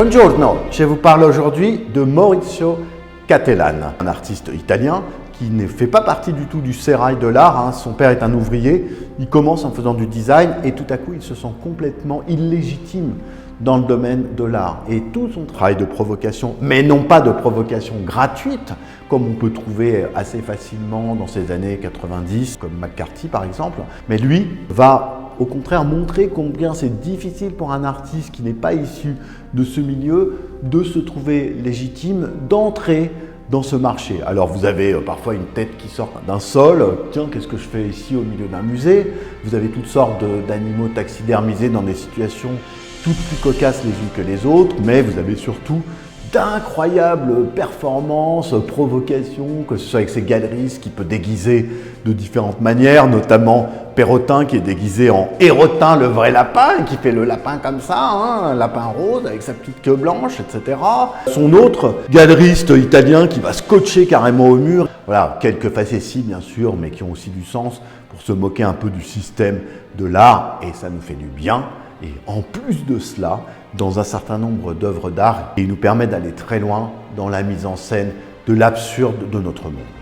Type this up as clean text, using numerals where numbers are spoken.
Buongiorno, je vous parle aujourd'hui de Maurizio Cattelan, un artiste italien qui ne fait pas partie du tout du sérail de l'art. Son père est un ouvrier, il commence en faisant du design et tout à coup il se sent complètement illégitime dans le domaine de l'art. Et tout son travail de provocation, mais non pas de provocation gratuite, comme on peut trouver assez facilement dans ces années 90, comme McCarthy par exemple, mais lui va au contraire montrer combien c'est difficile pour un artiste qui n'est pas issu de ce milieu de se trouver légitime, d'entrer dans ce marché. Alors vous avez parfois une tête qui sort d'un sol, tiens qu'est-ce que je fais ici au milieu d'un musée? Vous avez toutes sortes d'animaux taxidermisés dans des situations toutes plus cocasses les unes que les autres, mais vous avez surtout d'incroyables performances, provocations, que ce soit avec ces galeristes qui peut déguiser de différentes manières, notamment Perrotin qui est déguisé en Hérotin, le vrai lapin, qui fait le lapin comme ça, un lapin rose avec sa petite queue blanche, etc. Son autre galeriste italien qui va scotcher carrément au mur. Voilà, quelques facéties bien sûr, mais qui ont aussi du sens pour se moquer un peu du système de l'art, et ça nous fait du bien. Et en plus de cela, dans un certain nombre d'œuvres d'art, il nous permet d'aller très loin dans la mise en scène de l'absurde de notre monde.